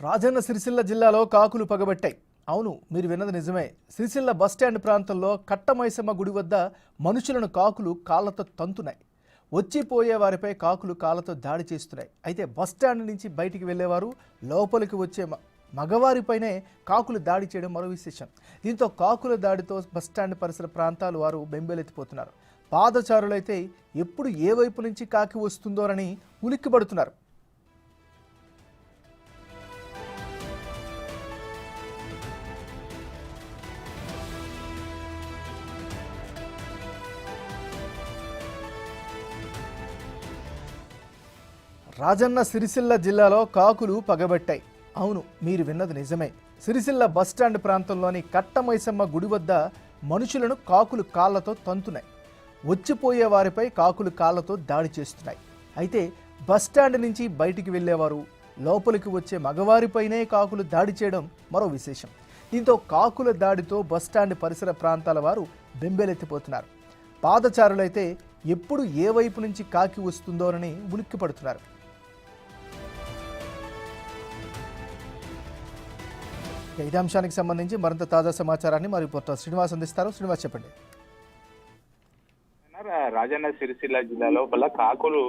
రాజన్న సిరిసిల్ల జిల్లాలో కాకులు పగబట్టాయి. అవును, మీరు విన్నది నిజమే. సిరిసిల్ల బస్టాండ్ ప్రాంతంలో కట్టమైసమ్మ గుడి వద్ద మనుషులను కాకులు కాళ్లతో తంతున్నాయి. వచ్చిపోయే వారిపై కాకులు కాళ్లతో దాడి చేస్తున్నాయి. అయితే బస్టాండ్ నుంచి బయటికి వెళ్లేవారు, లోపలికి వచ్చే మగవారిపైనే కాకులు దాడి చేయడం మరో విశేషం. దీంతో కాకుల దాడితో బస్టాండ్ పరిసర ప్రాంతాలు వారు బెంబేలెత్తిపోతున్నారు. పాదచారులైతే ఎప్పుడు ఏ వైపు నుంచి కాకి వస్తుందోనని ఉలిక్కిపడుతున్నారు. రాజన్న సిరిసిల్ల జిల్లాలో కాకులు పగబట్టాయి. అవును, మీరు విన్నది నిజమే. సిరిసిల్ల బస్టాండ్ ప్రాంతంలోని కట్టమైసమ్మ గుడి వద్ద మనుషులను కాకులు కాళ్లతో తంతున్నాయి. వచ్చిపోయే వారిపై కాకులు కాళ్లతో దాడి చేస్తున్నాయి. అయితే బస్టాండ్ నుంచి బయటికి వెళ్ళేవారు, లోపలికి వచ్చే మగవారిపైనే కాకులు దాడి చేయడం మరో విశేషం. దీంతో కాకుల దాడితో బస్టాండ్ పరిసర ప్రాంతాల వారు బెంబేలెత్తిపోతున్నారు. పాదచారులైతే ఎప్పుడు ఏ వైపు నుంచి కాకి వస్తుందోనని ఉలిక్కిపడుతున్నారు. ఇదే అంశానికి సంబంధించి మరింత తాజా సమాచారాన్ని మరి రిపోర్టర్ శ్రీనివాస్ అందిస్తారు. శ్రీనివాస్, చెప్పండి. రాజన్న సిరిసిల్ల జిల్లా లోపల కాకులు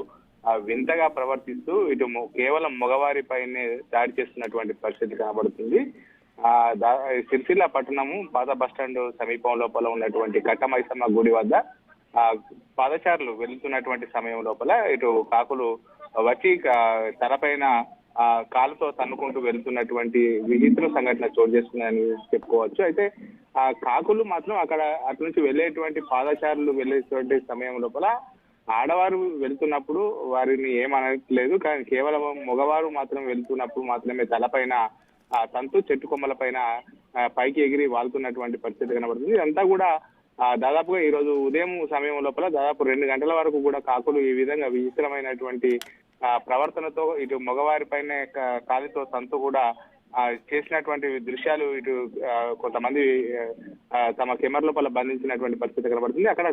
వింతగా ప్రవర్తిస్తూ ఇటు కేవలం మగవారిపైనే దాడి చేస్తున్నటువంటి పరిస్థితి కనబడుతుంది. సిరిసిల్ల పట్టణము పాత బస్టాండ్ సమీపం లోపల ఉన్నటువంటి కట్టమైసమ్మ గుడి వద్ద పాదచారులు వెళ్తున్నటువంటి సమయం లోపల ఇటు కాకులు వచ్చి తలపైన కాలుతో తన్నుకుంటూ వెళ్తున్నటువంటి విచిత్ర సంఘటన చోటు చేసుకున్నాయని చెప్పుకోవచ్చు. అయితే ఆ కాకులు మాత్రం అక్కడ అటు నుంచి వెళ్ళేటువంటి పాదచారులు వెళ్ళేటువంటి సమయం లోపల ఆడవారు వెళ్తున్నప్పుడు వారిని ఏమనట్లేదు, కానీ కేవలం మగవారు మాత్రం వెళ్తున్నప్పుడు మాత్రమే తలపైన తంతు చెట్టు కొమ్మల పైన పైకి ఎగిరి వాళ్తున్నటువంటి పరిస్థితి కనబడుతుంది. ఇదంతా కూడా దాదాపుగా ఈ రోజు ఉదయం సమయం లోపల దాదాపు 2 గంటల వరకు కూడా కాకులు ఈ విధంగా విచిత్రమైనటువంటి ప్రవర్తనతో ఇటు మగవారిపైనే కాలితో తంతు కూడా చేసినటువంటి దృశ్యాలు ఇటు కొంతమంది తమ కెమెరా లోపల బంధించినటువంటి పరిస్థితి కనబడుతుంది. అక్కడ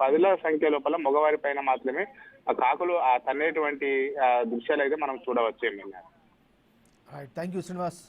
10ల సంఖ్య లోపల మగవారి పైన మాత్రమే ఆ కాకులు తన్నేటువంటి దృశ్యాలు అయితే మనం చూడవచ్చు. Thank you Srinivas.